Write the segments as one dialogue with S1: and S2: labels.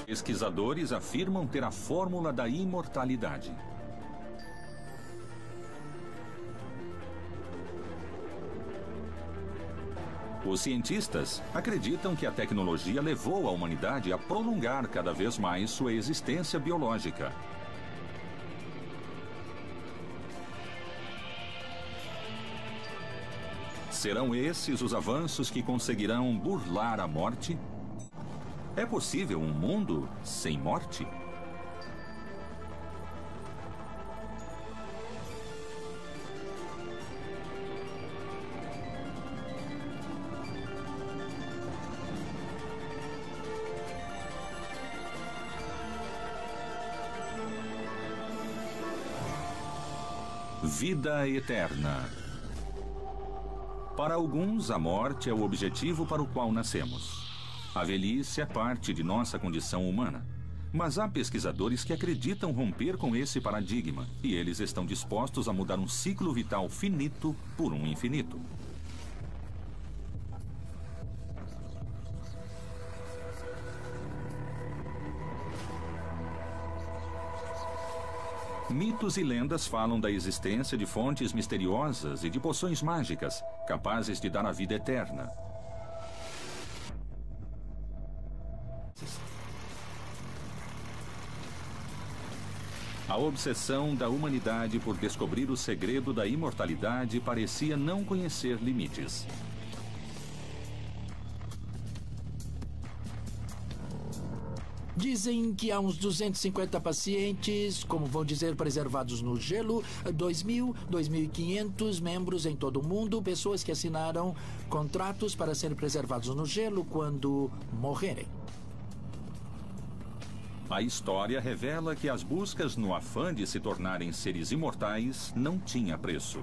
S1: Pesquisadores afirmam ter a fórmula da imortalidade. Os cientistas acreditam que a tecnologia levou a humanidade a prolongar cada vez mais sua existência biológica. Serão esses os avanços que conseguirão burlar a morte? É possível um mundo sem morte? Vida eterna. Para alguns, a morte é o objetivo para o qual nascemos. A velhice é parte de nossa condição humana. Mas há pesquisadores que acreditam romper com esse paradigma, e eles estão dispostos a mudar um ciclo vital finito por um infinito. Mitos e lendas falam da existência de fontes misteriosas e de poções mágicas, capazes de dar a vida eterna. A obsessão da humanidade por descobrir o segredo da imortalidade parecia não conhecer limites.
S2: Dizem que há uns 250 pacientes, como vão dizer, preservados no gelo, 2.000, 2.500 membros em todo o mundo, pessoas que assinaram contratos para serem preservados no gelo quando morrerem.
S1: A história revela que as buscas no afã de se tornarem seres imortais não tinha preço.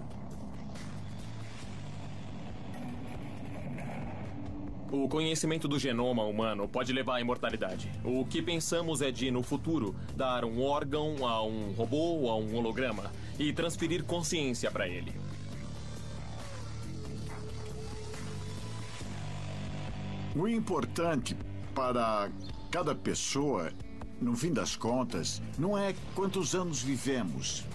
S3: O conhecimento do genoma humano pode levar à imortalidade. O que pensamos é de, no futuro, dar um órgão a um robô ou a um holograma e transferir consciência para ele.
S4: O importante para cada pessoa, no fim das contas, não é quantos anos vivemos,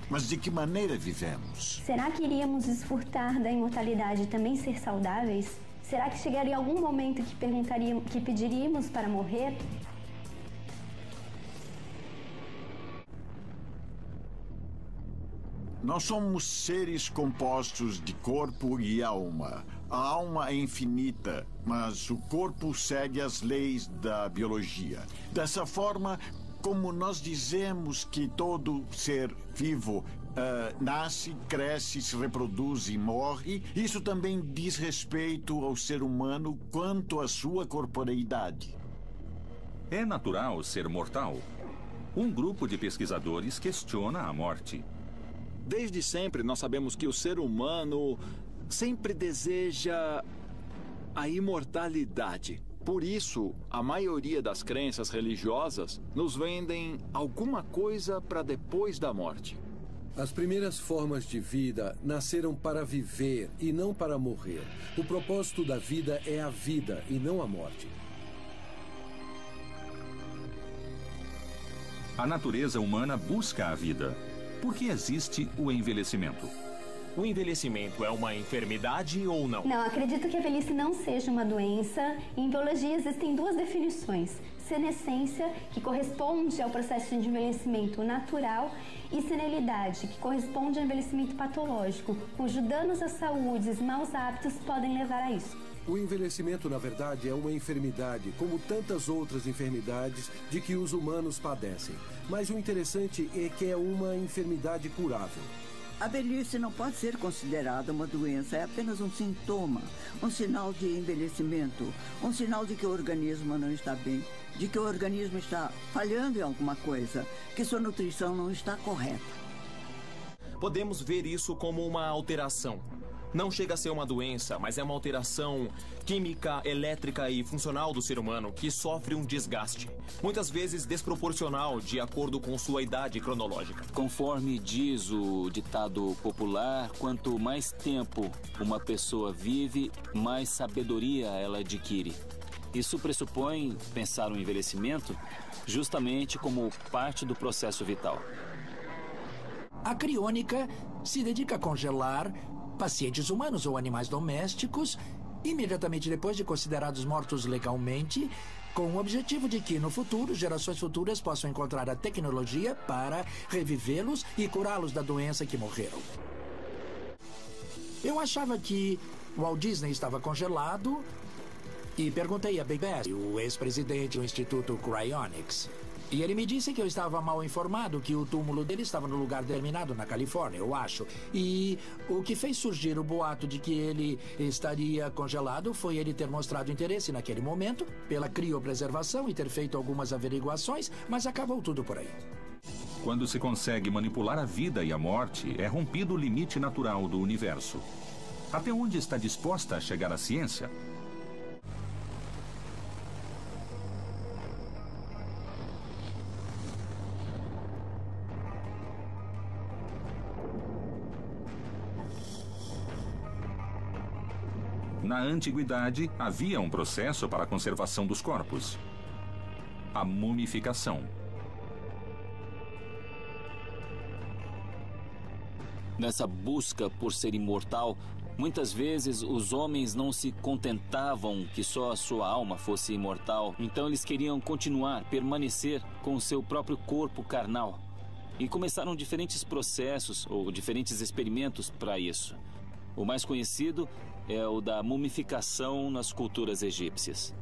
S4: mas de que maneira vivemos.
S5: Será que iríamos desfrutar da imortalidade e também ser saudáveis? Será que chegaria algum momento que pediríamos para morrer?
S4: Nós somos seres compostos de corpo e alma. A alma é infinita, mas o corpo segue as leis da biologia. Dessa forma, como nós dizemos que todo ser vivo nasce, cresce, se reproduz e morre, isso também diz respeito ao ser humano quanto à sua corporeidade.
S1: É natural ser mortal? Um grupo de pesquisadores questiona a morte.
S6: Desde sempre nós sabemos que o ser humano sempre deseja a imortalidade. Por isso, a maioria das crenças religiosas nos vendem alguma coisa para depois da morte.
S7: As primeiras formas de vida nasceram para viver e não para morrer. O propósito da vida é a vida e não a morte.
S1: A natureza humana busca a vida. Por que existe o envelhecimento?
S3: O envelhecimento é uma enfermidade ou não?
S5: Não, acredito que a velhice não seja uma doença. Em biologia existem duas definições. Senescência, que corresponde ao processo de envelhecimento natural, e senilidade, que corresponde ao envelhecimento patológico, cujo danos à saúde e maus hábitos podem levar a isso.
S7: O envelhecimento, na verdade, é uma enfermidade, como tantas outras enfermidades de que os humanos padecem. Mas o interessante é que é uma enfermidade curável.
S8: A velhice não pode ser considerada uma doença, é apenas um sintoma, um sinal de envelhecimento, um sinal de que o organismo não está bem, de que o organismo está falhando em alguma coisa, que sua nutrição não está correta.
S3: Podemos ver isso como uma alteração. Não chega a ser uma doença, mas é uma alteração química, elétrica e funcional do ser humano que sofre um desgaste, muitas vezes desproporcional de acordo com sua idade cronológica.
S9: Conforme diz o ditado popular, quanto mais tempo uma pessoa vive, mais sabedoria ela adquire. Isso pressupõe pensar o envelhecimento justamente como parte do processo vital.
S2: A criônica se dedica a congelar pacientes humanos ou animais domésticos imediatamente depois de considerados mortos legalmente, com o objetivo de que, no futuro, gerações futuras possam encontrar a tecnologia para revivê-los e curá-los da doença que morreram. Eu achava que Walt Disney estava congelado e perguntei a Bill Bass, o ex-presidente do Instituto Cryonics. E ele me disse que eu estava mal informado, que o túmulo dele estava no lugar determinado na Califórnia, eu acho. E o que fez surgir o boato de que ele estaria congelado foi ele ter mostrado interesse naquele momento pela criopreservação e ter feito algumas averiguações, mas acabou tudo por aí.
S1: Quando se consegue manipular a vida e a morte, é rompido o limite natural do universo. Até onde está disposta a chegar a ciência? Na antiguidade, havia um processo para a conservação dos corpos: a mumificação.
S9: Nessa busca por ser imortal, muitas vezes os homens não se contentavam que só a sua alma fosse imortal. Então eles queriam continuar, permanecer com o seu próprio corpo carnal. E começaram diferentes processos ou diferentes experimentos para isso. O mais conhecido é o da mumificação nas culturas egípcias.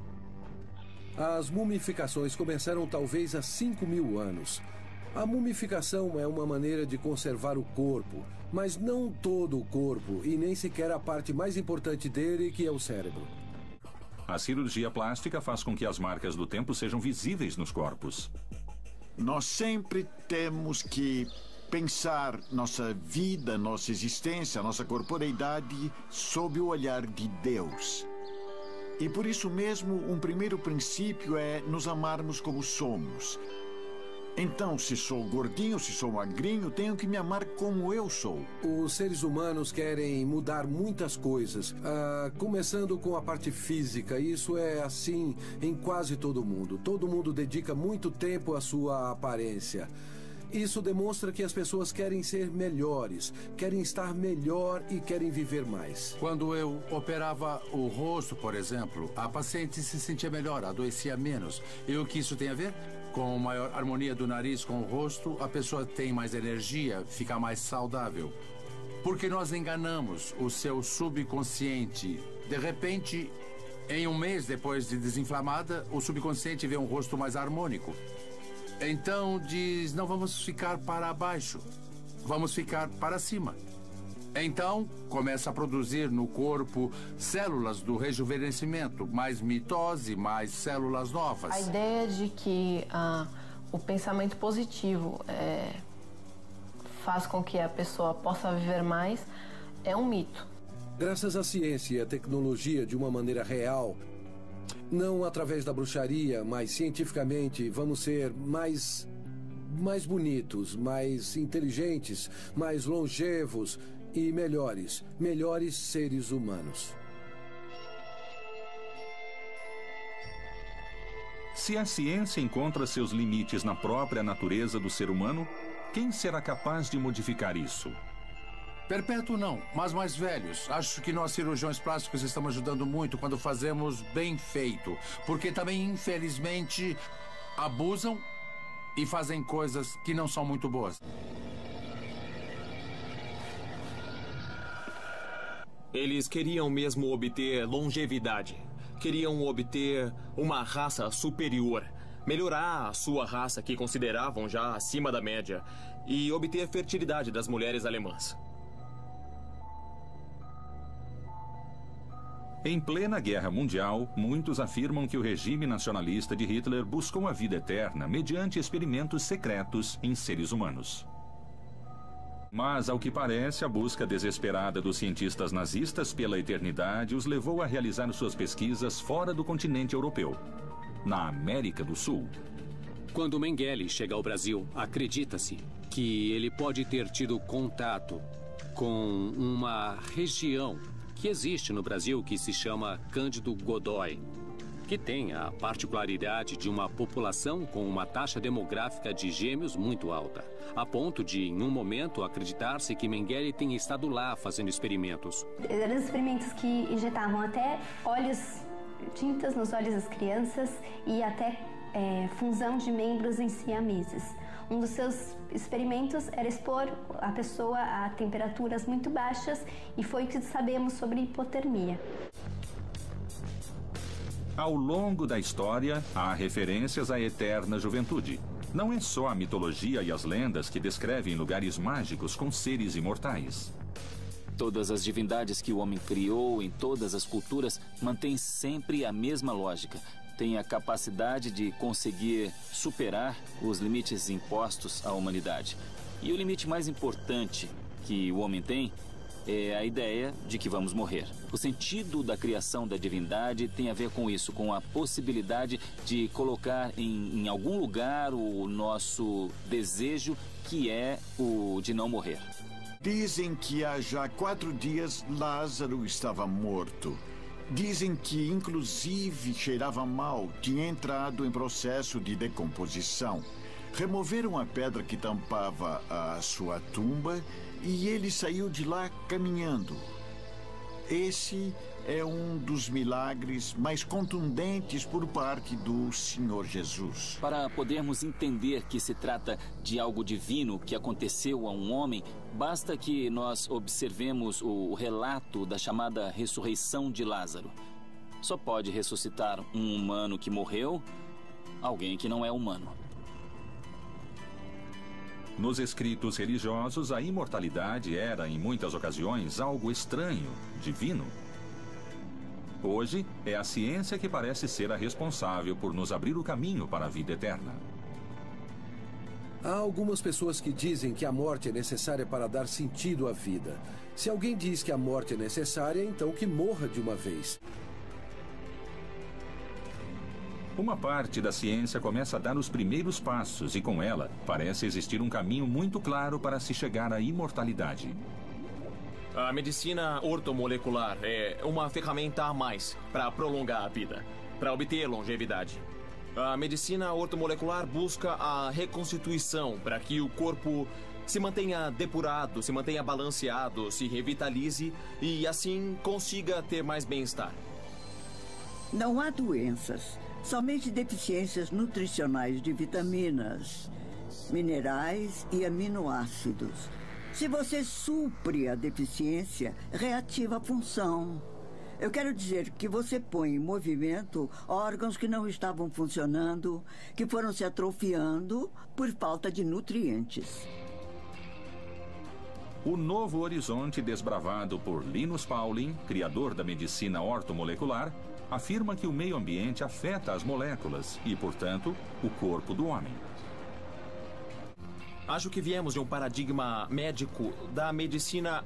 S7: As mumificações começaram talvez há 5.000 anos. A mumificação é uma maneira de conservar o corpo, mas não todo o corpo e nem sequer a parte mais importante dele, que é o cérebro.
S1: A cirurgia plástica faz com que as marcas do tempo sejam visíveis nos corpos.
S4: Nós sempre temos que pensar nossa vida, nossa existência, nossa corporeidade sob o olhar de Deus. E por isso mesmo, um primeiro princípio é nos amarmos como somos. Então, se sou gordinho, se sou magrinho, tenho que me amar como eu sou.
S7: Os seres humanos querem mudar muitas coisas, começando com a parte física. Isso é assim em quase todo mundo. Todo mundo dedica muito tempo à sua aparência. Isso demonstra que as pessoas querem ser melhores, querem estar melhor e querem viver mais.
S10: Quando eu operava o rosto, por exemplo, a paciente se sentia melhor, adoecia menos. E o que isso tem a ver? Com maior harmonia do nariz com o rosto, a pessoa tem mais energia, fica mais saudável. Porque nós enganamos o seu subconsciente. De repente, em um mês depois de desinflamada, o subconsciente vê um rosto mais harmônico. Então diz, não vamos ficar para baixo, vamos ficar para cima. Então começa a produzir no corpo células do rejuvenescimento, mais mitose, mais células novas.
S11: A ideia de que o pensamento positivo faz com que a pessoa possa viver mais é um mito.
S7: Graças à ciência e à tecnologia de uma maneira real, não através da bruxaria, mas cientificamente, vamos ser mais bonitos, mais inteligentes, mais longevos e melhores seres humanos.
S1: Se a ciência encontra seus limites na própria natureza do ser humano, quem será capaz de modificar isso?
S10: Perpétuo não, mas mais velhos. Acho que nós cirurgiões plásticos estamos ajudando muito quando fazemos bem feito. Porque também, infelizmente, abusam e fazem coisas que não são muito boas.
S3: Eles queriam mesmo obter longevidade. Queriam obter uma raça superior. Melhorar a sua raça, que consideravam já acima da média. E obter a fertilidade das mulheres alemãs.
S1: Em plena Guerra Mundial, muitos afirmam que o regime nacionalista de Hitler buscou a vida eterna mediante experimentos secretos em seres humanos. Mas, ao que parece, a busca desesperada dos cientistas nazistas pela eternidade os levou a realizar suas pesquisas fora do continente europeu, na América do Sul.
S12: Quando Mengele chega ao Brasil, acredita-se que ele pode ter tido contato com uma região que existe no Brasil, que se chama Cândido Godói. que tem a particularidade de uma população com uma taxa demográfica de gêmeos muito alta, a ponto de, em um momento, acreditar-se que Mengele tenha estado lá fazendo experimentos.
S5: Eram experimentos que injetavam até tintas nos olhos das crianças e até fusão de membros em siameses. Um dos seus experimentos era expor a pessoa a temperaturas muito baixas e foi o que sabemos sobre hipotermia.
S1: Ao longo da história, há referências à eterna juventude. Não é só a mitologia e as lendas que descrevem lugares mágicos com seres imortais.
S9: Todas as divindades que o homem criou em todas as culturas mantêm sempre a mesma lógica. Tem a capacidade de conseguir superar os limites impostos à humanidade. E o limite mais importante que o homem tem é a ideia de que vamos morrer. O sentido da criação da divindade tem a ver com isso, com a possibilidade de colocar em algum lugar o nosso desejo, que é o de não morrer.
S4: Dizem que há já 4 dias Lázaro estava morto. Dizem que, inclusive, cheirava mal, tinha entrado em processo de decomposição. Removeram a pedra que tampava a sua tumba e ele saiu de lá caminhando. Esse é um dos milagres mais contundentes por parte do Senhor Jesus.
S9: Para podermos entender que se trata de algo divino que aconteceu a um homem, basta que nós observemos o relato da chamada ressurreição de Lázaro. Só pode ressuscitar um humano que morreu, alguém que não é humano.
S1: Nos escritos religiosos, a imortalidade era, em muitas ocasiões, algo estranho, divino. Hoje, é a ciência que parece ser a responsável por nos abrir o caminho para a vida eterna.
S7: Há algumas pessoas que dizem que a morte é necessária para dar sentido à vida. Se alguém diz que a morte é necessária, então que morra de uma vez.
S1: Uma parte da ciência começa a dar os primeiros passos e, com ela, parece existir um caminho muito claro para se chegar à imortalidade.
S3: A medicina ortomolecular é uma ferramenta a mais para prolongar a vida, para obter longevidade. A medicina ortomolecular busca a reconstituição para que o corpo se mantenha depurado, se mantenha balanceado, se revitalize e, assim, consiga ter mais bem-estar.
S8: Não há doenças, somente deficiências nutricionais de vitaminas, minerais e aminoácidos. Se você supre a deficiência, reativa a função. Eu quero dizer que você põe em movimento órgãos que não estavam funcionando, que foram se atrofiando por falta de nutrientes.
S1: O novo horizonte desbravado por Linus Pauling, criador da medicina ortomolecular, afirma que o meio ambiente afeta as moléculas e, portanto, o corpo do homem.
S3: Acho que viemos de um paradigma médico da medicina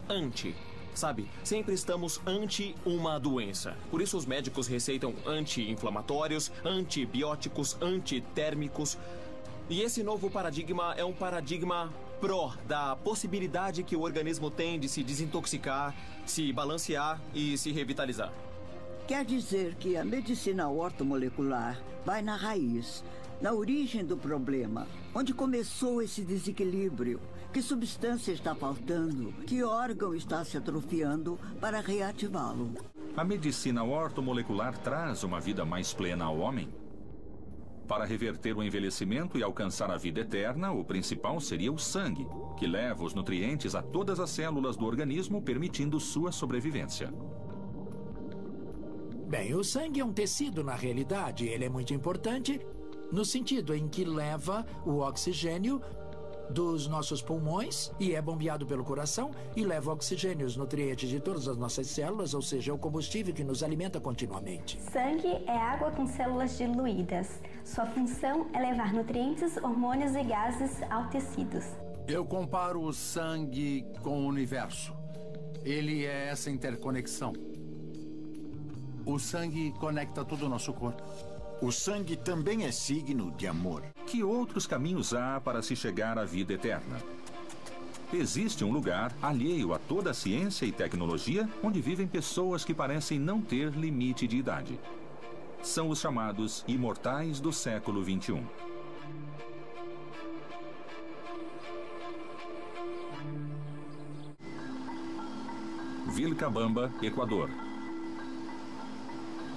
S3: sabe? Sempre estamos ante uma doença. Por isso os médicos receitam anti-inflamatórios, antibióticos, antitérmicos. E esse novo paradigma é um paradigma pró da possibilidade que o organismo tem de se desintoxicar, se balancear e se revitalizar.
S8: Quer dizer que a medicina ortomolecular vai na raiz, na origem do problema, onde começou esse desequilíbrio, que substância está faltando, que órgão está se atrofiando para reativá-lo.
S1: A medicina ortomolecular traz uma vida mais plena ao homem? Para reverter o envelhecimento e alcançar a vida eterna, o principal seria o sangue, que leva os nutrientes a todas as células do organismo, permitindo sua sobrevivência.
S2: Bem, o sangue é um tecido na realidade. Ele é muito importante no sentido em que leva o oxigênio dos nossos pulmões e é bombeado pelo coração e leva o oxigênio, os nutrientes de todas as nossas células, ou seja, é o combustível que nos alimenta continuamente.
S5: Sangue é água com células diluídas. Sua função é levar nutrientes, hormônios e gases aos tecidos.
S10: Eu comparo o sangue com o universo. Ele é essa interconexão. O sangue conecta todo o nosso corpo.
S4: O sangue também é signo de amor.
S1: Que outros caminhos há para se chegar à vida eterna? Existe um lugar alheio a toda a ciência e tecnologia onde vivem pessoas que parecem não ter limite de idade. são os chamados imortais do século XXI. Vilcabamba, Equador.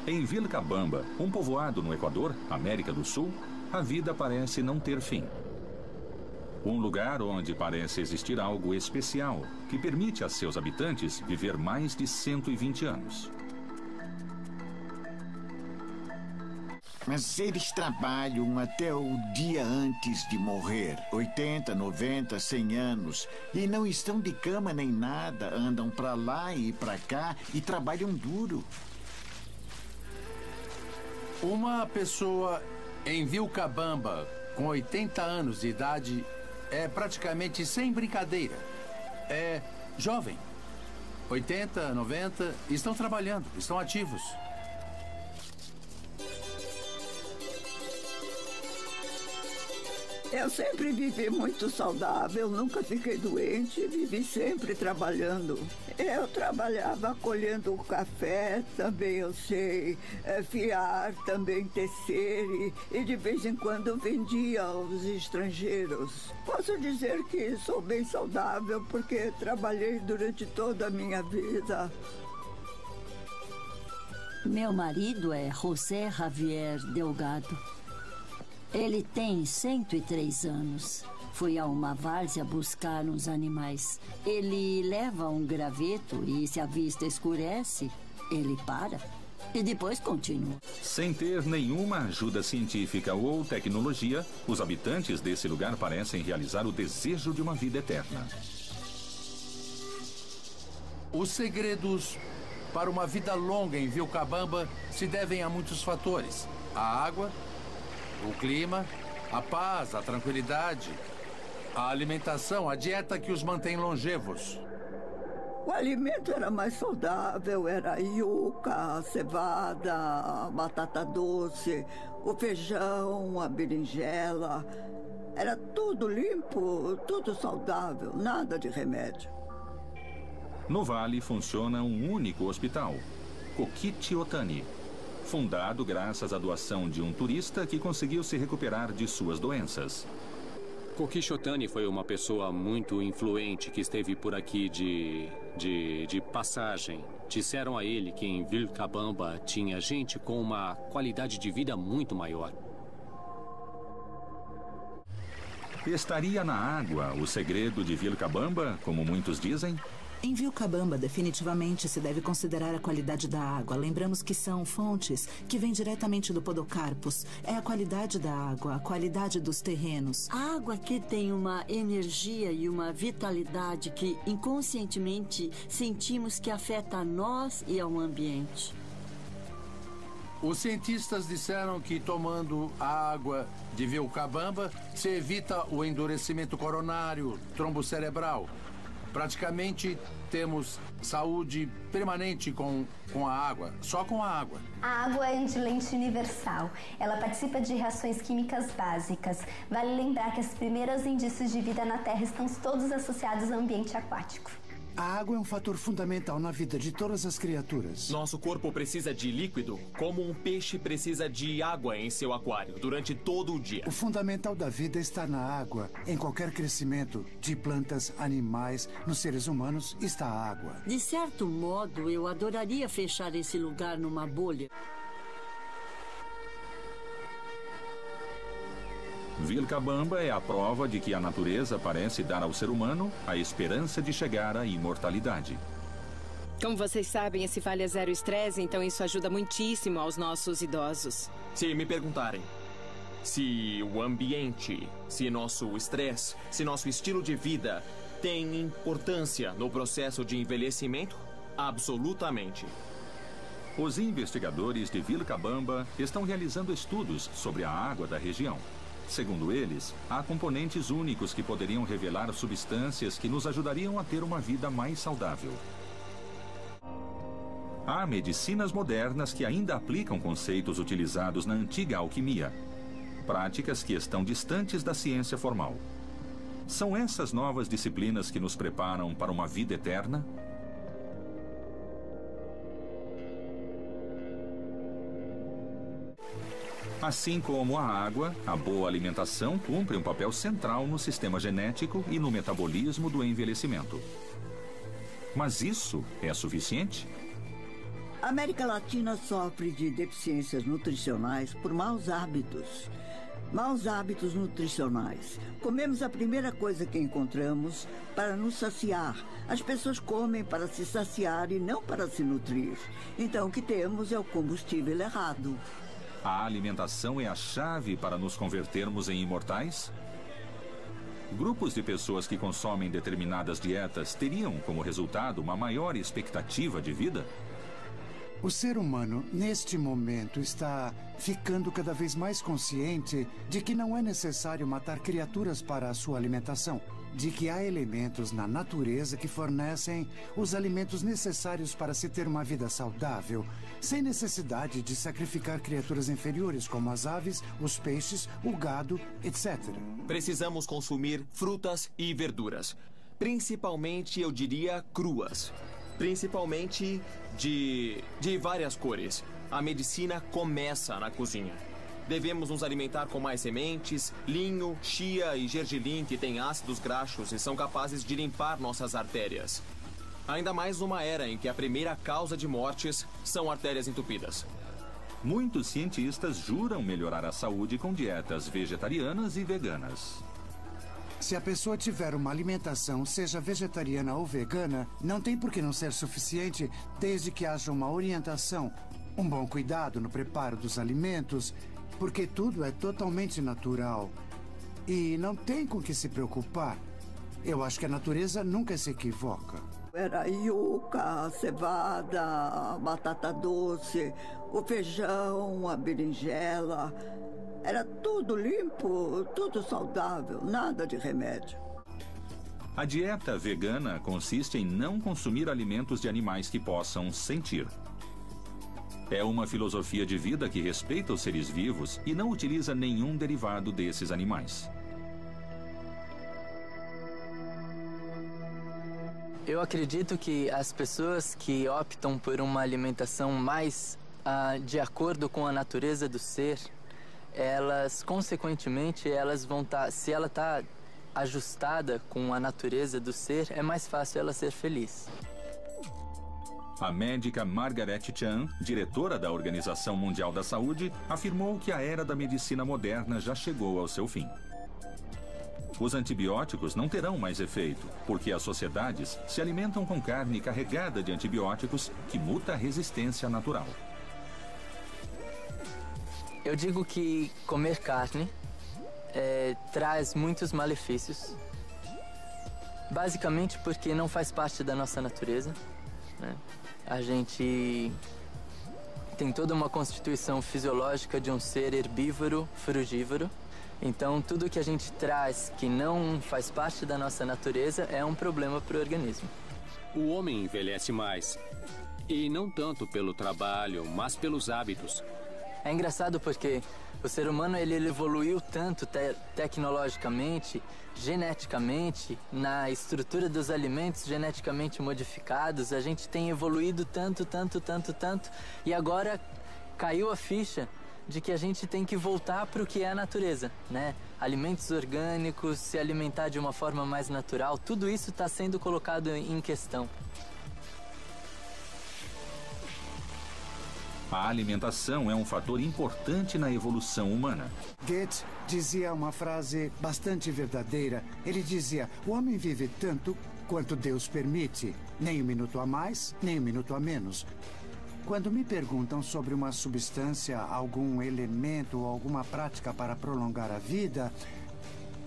S1: Em Vilcabamba, um povoado no Equador, América do Sul, a vida parece não ter fim. Um lugar onde parece existir algo especial que permite a seus habitantes viver mais de 120 anos.
S4: Mas eles trabalham até o dia antes de morrer, 80, 90, 100 anos, e não estão de cama nem nada, andam para lá e para cá e trabalham duro.
S10: Uma pessoa em Vilcabamba com 80 anos de idade é praticamente sem brincadeira. É jovem. 80, 90, estão trabalhando, estão ativos.
S8: Eu sempre vivi muito saudável, nunca fiquei doente, vivi sempre trabalhando. Eu trabalhava colhendo café, também eu sei fiar, também tecer e de vez em quando vendia aos estrangeiros. Posso dizer que sou bem saudável porque trabalhei durante toda a minha vida.
S13: Meu marido é José Javier Delgado. Ele tem 103 anos. Foi a uma várzea buscar uns animais. Ele leva um graveto e, se a vista escurece, ele para e depois continua.
S1: Sem ter nenhuma ajuda científica ou tecnologia, os habitantes desse lugar parecem realizar o desejo de uma vida eterna.
S10: Os segredos para uma vida longa em Vilcabamba se devem a muitos fatores. A água, o clima, a paz, a tranquilidade, a alimentação, a dieta que os mantém longevos.
S8: O alimento era mais saudável, era a yuca, a cevada, a batata doce, o feijão, a berinjela. Era tudo limpo, tudo saudável, nada de remédio.
S1: No Vale funciona um único hospital, Coquiti Otani, fundado graças à doação de um turista que conseguiu se recuperar de suas doenças.
S12: Coquiti Otani foi uma pessoa muito influente que esteve por aqui de passagem. Disseram a ele que em Vilcabamba tinha gente com uma qualidade de vida muito maior.
S1: Estaria na água o segredo de Vilcabamba, como muitos dizem?
S14: Em Vilcabamba, definitivamente se deve considerar a qualidade da água. Lembramos que são fontes que vêm diretamente do Podocarpus. É a qualidade da água, a qualidade dos terrenos.
S13: A água aqui tem uma energia e uma vitalidade que inconscientemente sentimos que afeta a nós e ao ambiente.
S10: Os cientistas disseram que tomando a água de Vilcabamba se evita o endurecimento coronário, trombo cerebral. Praticamente temos saúde permanente com a água, só com a água.
S5: A água é antilente universal. Ela participa de reações químicas básicas. Vale lembrar que os primeiros indícios de vida na Terra estão todos associados ao ambiente aquático.
S15: A água é um fator fundamental na vida de todas as criaturas.
S3: Nosso corpo precisa de líquido, como um peixe precisa de água em seu aquário, durante todo o dia.
S15: O fundamental da vida está na água. Em qualquer crescimento de plantas, animais, nos seres humanos, está a água.
S13: De certo modo, eu adoraria fechar esse lugar numa bolha.
S1: Vilcabamba é a prova de que a natureza parece dar ao ser humano a esperança de chegar à imortalidade.
S16: Como vocês sabem, esse vale é zero estresse, então isso ajuda muitíssimo aos nossos idosos.
S3: Se me perguntarem se o ambiente, se nosso estresse, se nosso estilo de vida tem importância no processo de envelhecimento, absolutamente.
S1: Os investigadores de Vilcabamba estão realizando estudos sobre a água da região. Segundo eles, há componentes únicos que poderiam revelar substâncias que nos ajudariam a ter uma vida mais saudável. Há medicinas modernas que ainda aplicam conceitos utilizados na antiga alquimia, práticas que estão distantes da ciência formal. São essas novas disciplinas que nos preparam para uma vida eterna? Assim como a água, a boa alimentação cumpre um papel central no sistema genético e no metabolismo do envelhecimento. Mas isso é suficiente?
S8: A América Latina sofre de deficiências nutricionais por maus hábitos. Maus hábitos nutricionais. Comemos a primeira coisa que encontramos para nos saciar. As pessoas comem para se saciar e não para se nutrir. Então o que temos é o combustível errado.
S1: A alimentação é a chave para nos convertermos em imortais? Grupos de pessoas que consomem determinadas dietas teriam como resultado uma maior expectativa de vida?
S15: O ser humano, neste momento, está ficando cada vez mais consciente de que não é necessário matar criaturas para a sua alimentação, de que há elementos na natureza que fornecem os alimentos necessários para se ter uma vida saudável, sem necessidade de sacrificar criaturas inferiores como as aves, os peixes, o gado, etc.
S3: Precisamos consumir frutas e verduras, principalmente, eu diria, cruas. Principalmente de várias cores. A medicina começa na cozinha. Devemos nos alimentar com mais sementes, linho, chia e gergelim, que têm ácidos graxos e são capazes de limpar nossas artérias. Ainda mais numa era em que a primeira causa de mortes são artérias entupidas.
S1: Muitos cientistas juram melhorar a saúde com dietas vegetarianas e veganas.
S15: Se a pessoa tiver uma alimentação, seja vegetariana ou vegana, não tem por que não ser suficiente, desde que haja uma orientação, um bom cuidado no preparo dos alimentos, porque tudo é totalmente natural. E não tem com que se preocupar. Eu acho que a natureza nunca se equivoca.
S8: Era yuca, cevada, batata doce, o feijão, a berinjela. Era tudo limpo, tudo saudável, nada de remédio.
S1: A dieta vegana consiste em não consumir alimentos de animais que possam sentir. É uma filosofia de vida que respeita os seres vivos e não utiliza nenhum derivado desses animais.
S17: Eu acredito que as pessoas que optam por uma alimentação mais de acordo com a natureza do ser, elas, consequentemente, elas vão estar... Se ela está ajustada com a natureza do ser, é mais fácil ela ser feliz.
S1: A médica Margaret Chan, diretora da Organização Mundial da Saúde, afirmou que a era da medicina moderna já chegou ao seu fim. Os antibióticos não terão mais efeito, porque as sociedades se alimentam com carne carregada de antibióticos que muta a resistência natural.
S17: Eu digo que comer carne traz muitos malefícios, basicamente porque não faz parte da nossa natureza, né? A gente tem toda uma constituição fisiológica de um ser herbívoro, frugívoro. Então, tudo que a gente traz que não faz parte da nossa natureza é um problema para o organismo.
S12: O homem envelhece mais, e não tanto pelo trabalho, mas pelos hábitos.
S17: É engraçado porque o ser humano ele evoluiu tanto tecnologicamente, geneticamente, na estrutura dos alimentos geneticamente modificados. A gente tem evoluído tanto, e agora caiu a ficha de que a gente tem que voltar para o que é a natureza, né? Alimentos orgânicos, se alimentar de uma forma mais natural, tudo isso está sendo colocado em questão.
S1: A alimentação é um fator importante na evolução humana.
S15: Goethe dizia uma frase bastante verdadeira. Ele dizia: o homem vive tanto quanto Deus permite, nem um minuto a mais, nem um minuto a menos. Quando me perguntam sobre uma substância, algum elemento ou alguma prática para prolongar a vida,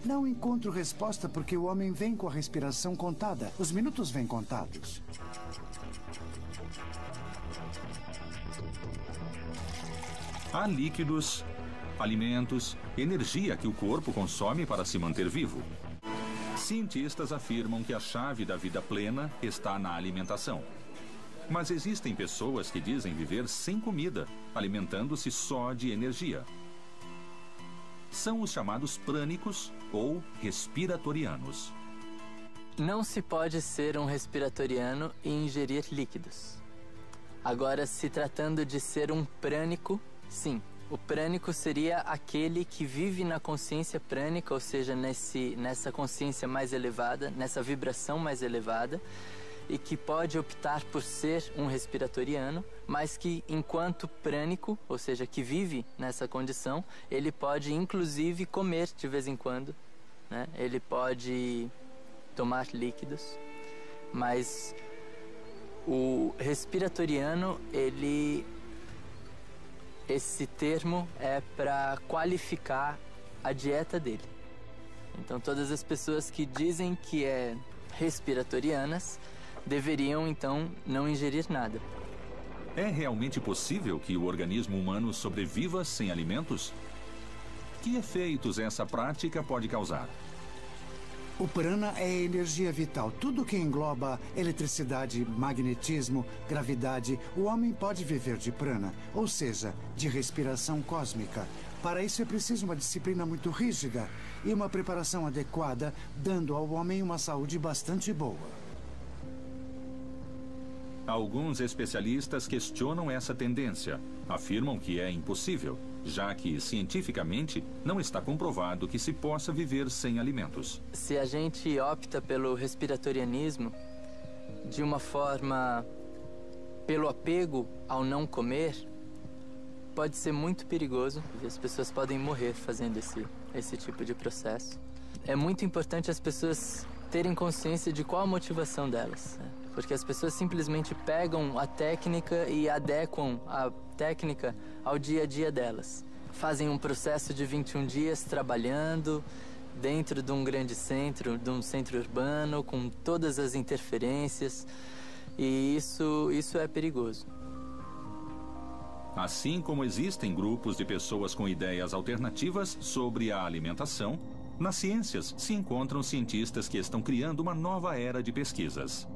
S15: não encontro resposta porque o homem vem com a respiração contada. Os minutos vêm contados.
S1: Há líquidos, alimentos, energia que o corpo consome para se manter vivo. Cientistas afirmam que a chave da vida plena está na alimentação. Mas existem pessoas que dizem viver sem comida, alimentando-se só de energia. São os chamados prânicos ou respiratorianos.
S17: Não se pode ser um respiratoriano e ingerir líquidos. Agora, se tratando de ser um prânico, sim, O prânico seria aquele que vive na consciência prânica, ou seja, nessa consciência mais elevada, nessa vibração mais elevada, e que pode optar por ser um respiratoriano, mas que enquanto prânico, ou seja, que vive nessa condição, ele pode inclusive comer de vez em quando, né? Ele pode tomar líquidos, mas o respiratoriano, esse termo é para qualificar a dieta dele. Então todas as pessoas que dizem que é respiratorianas deveriam então não ingerir nada.
S1: É realmente possível que o organismo humano sobreviva sem alimentos? Que efeitos essa prática pode causar?
S15: O prana é energia vital. Tudo que engloba eletricidade, magnetismo, gravidade, o homem pode viver de prana, ou seja, de respiração cósmica. Para isso é preciso uma disciplina muito rígida e uma preparação adequada, dando ao homem uma saúde bastante boa.
S1: Alguns especialistas questionam essa tendência. Afirmam que é impossível, já que cientificamente não está comprovado que se possa viver sem alimentos.
S17: Se a gente opta pelo respiratorianismo de uma forma pelo apego ao não comer, pode ser muito perigoso e as pessoas podem morrer fazendo esse tipo de processo. É muito importante as pessoas terem consciência de qual a motivação delas, né? Porque as pessoas simplesmente pegam a técnica e adequam a técnica ao dia a dia delas. Fazem um processo de 21 dias trabalhando dentro de um grande centro, de um centro urbano, com todas as interferências, e isso é perigoso.
S1: Assim como existem grupos de pessoas com ideias alternativas sobre a alimentação, nas ciências se encontram cientistas que estão criando uma nova era de pesquisas.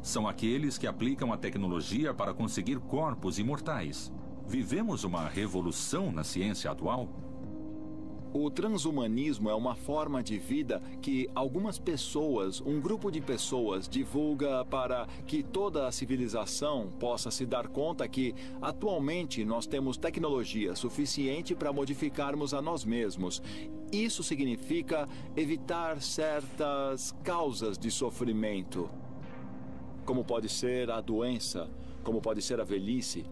S1: São aqueles que aplicam a tecnologia para conseguir corpos imortais. Vivemos uma revolução na ciência atual?
S6: O transhumanismo é uma forma de vida que algumas pessoas, um grupo de pessoas, divulga para que toda a civilização possa se dar conta que, atualmente, nós temos tecnologia suficiente para modificarmos a nós mesmos. Isso significa evitar certas causas de sofrimento, como pode ser a doença, como pode ser a velhice.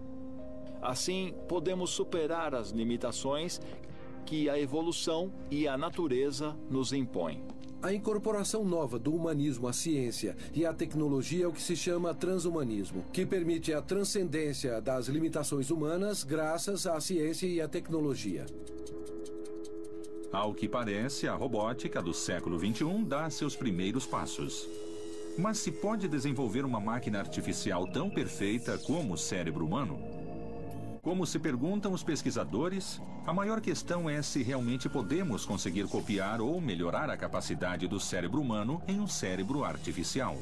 S6: Assim, podemos superar as limitações que a evolução e a natureza nos impõem.
S7: A incorporação nova do humanismo à ciência e à tecnologia é o que se chama transhumanismo, que permite a transcendência das limitações humanas graças à ciência e à tecnologia.
S1: Ao que parece, a robótica do século XXI dá seus primeiros passos. Mas se pode desenvolver uma máquina artificial tão perfeita como o cérebro humano? Como se perguntam os pesquisadores, a maior questão é se realmente podemos conseguir copiar ou melhorar a capacidade do cérebro humano em um cérebro artificial.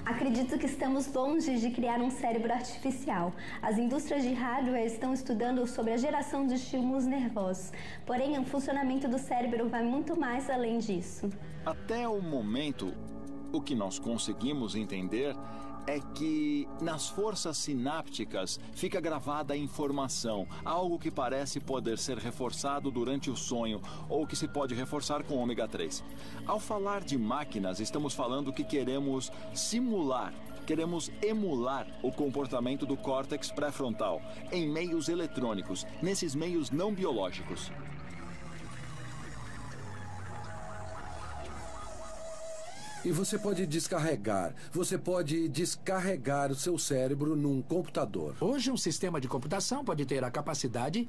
S5: Acredito que estamos longe de criar um cérebro artificial. As indústrias de hardware estão estudando sobre a geração de estímulos nervosos. Porém, o funcionamento do cérebro vai muito mais além disso.
S6: Até o momento, o que nós conseguimos entender é que nas forças sinápticas fica gravada a informação, algo que parece poder ser reforçado durante o sonho ou que se pode reforçar com ômega 3. Ao falar de máquinas, estamos falando que queremos simular, queremos emular o comportamento do córtex pré-frontal em meios eletrônicos, nesses meios não biológicos.
S7: E você pode descarregar o seu cérebro num computador.
S2: Hoje, um sistema de computação pode ter a capacidade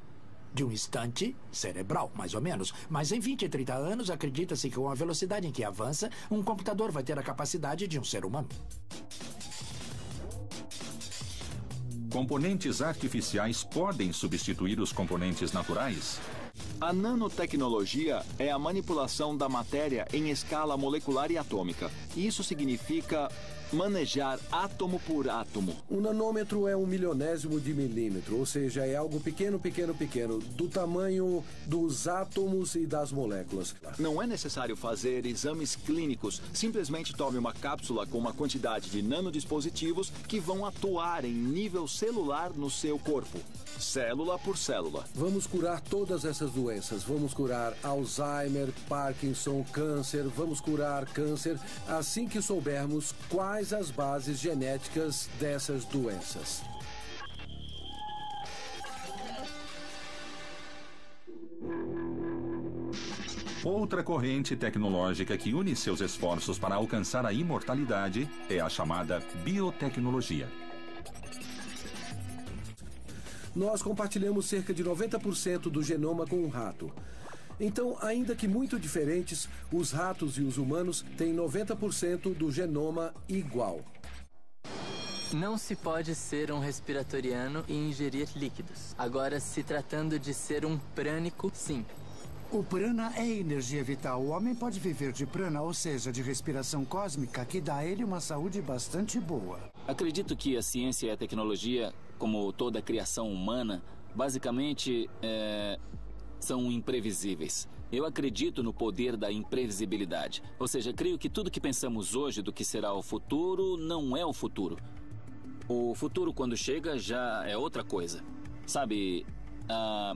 S2: de um instante cerebral, mais ou menos. Mas em 20 e 30 anos, acredita-se que com a velocidade em que avança, um computador vai ter a capacidade de um ser humano.
S1: Componentes artificiais podem substituir os componentes naturais?
S6: A nanotecnologia é a manipulação da matéria em escala molecular e atômica. Isso significa manejar átomo por átomo.
S7: Um nanômetro é 1/1000º de milímetro, ou seja, é algo pequeno, do tamanho dos átomos e das moléculas.
S6: Não é necessário fazer exames clínicos. Simplesmente tome uma cápsula com uma quantidade de nanodispositivos que vão atuar em nível celular no seu corpo, célula por célula.
S7: Vamos curar todas essas doenças. Vamos curar Alzheimer, Parkinson, câncer. Vamos curar câncer assim que soubermos quais as bases genéticas dessas doenças.
S1: Outra corrente tecnológica que une seus esforços para alcançar a imortalidade é a chamada biotecnologia.
S7: Nós compartilhamos cerca de 90% do genoma com um rato. Então, ainda que muito diferentes, os ratos e os humanos têm 90% do genoma igual.
S17: Não se pode ser um respiratoriano e ingerir líquidos. Agora, se tratando de ser um prânico, sim.
S15: O prana é energia vital. O homem pode viver de prana, ou seja, de respiração cósmica, que dá a ele uma saúde bastante boa.
S9: Acredito que a ciência e a tecnologia, como toda a criação humana, basicamente são imprevisíveis. Eu acredito no poder da imprevisibilidade. Ou seja, creio que tudo que pensamos hoje do que será o futuro não é o futuro. O futuro, quando chega, já é outra coisa. Sabe, a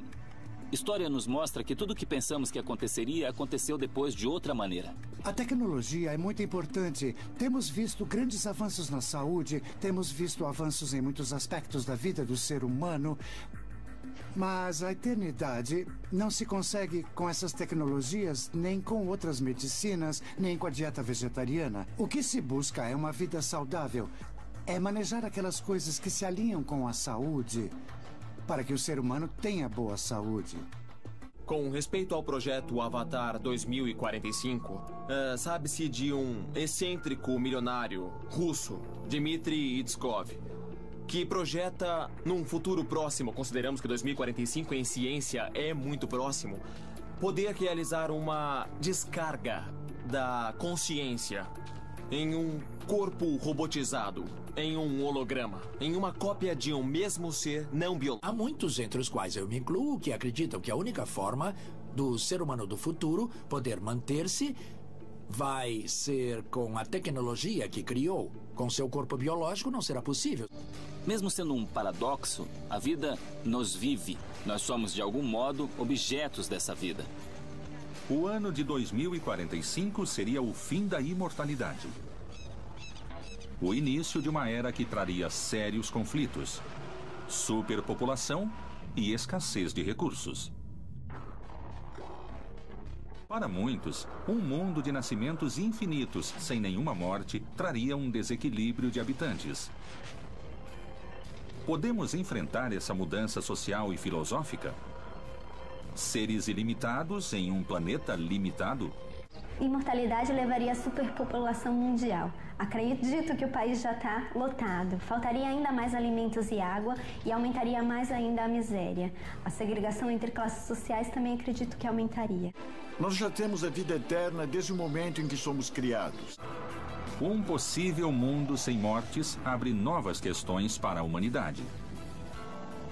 S9: história nos mostra que tudo o que pensamos que aconteceria aconteceu depois de outra maneira.
S15: A tecnologia é muito importante. Temos visto grandes avanços na saúde, temos visto avanços em muitos aspectos da vida do ser humano. Mas a eternidade não se consegue com essas tecnologias, nem com outras medicinas, nem com a dieta vegetariana. O que se busca é uma vida saudável. É manejar aquelas coisas que se alinham com a saúde, para que o ser humano tenha boa saúde.
S3: Com respeito ao projeto Avatar 2045, sabe-se de um excêntrico milionário russo, Dmitry Itskov, que projeta num futuro próximo, consideramos que 2045 em ciência é muito próximo, poder realizar uma descarga da consciência em um corpo robotizado, em um holograma, em uma cópia de um mesmo ser não biológico.
S2: Há muitos, entre os quais eu me incluo, que acreditam que a única forma do ser humano do futuro poder manter-se vai ser com a tecnologia que criou. Com seu corpo biológico não será possível.
S9: Mesmo sendo um paradoxo, a vida nos vive. Nós somos, de algum modo, objetos dessa vida.
S1: O ano de 2045 seria o fim da imortalidade. O início de uma era que traria sérios conflitos, superpopulação e escassez de recursos. Para muitos, um mundo de nascimentos infinitos sem nenhuma morte traria um desequilíbrio de habitantes. Podemos enfrentar essa mudança social e filosófica? Seres ilimitados em um planeta limitado?
S5: Imortalidade levaria à superpopulação mundial. Acredito que o país já está lotado. Faltaria ainda mais alimentos e água e aumentaria mais ainda a miséria. A segregação entre classes sociais também acredito que aumentaria.
S4: Nós já temos a vida eterna desde o momento em que somos criados.
S1: Um possível mundo sem mortes abre novas questões para a humanidade.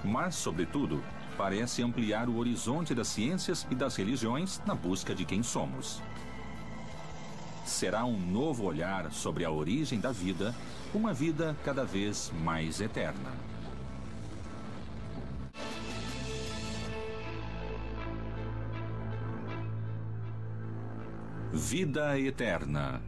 S1: Mas, sobretudo, parece ampliar o horizonte das ciências e das religiões na busca de quem somos. Será um novo olhar sobre a origem da vida, uma vida cada vez mais eterna. Vida eterna.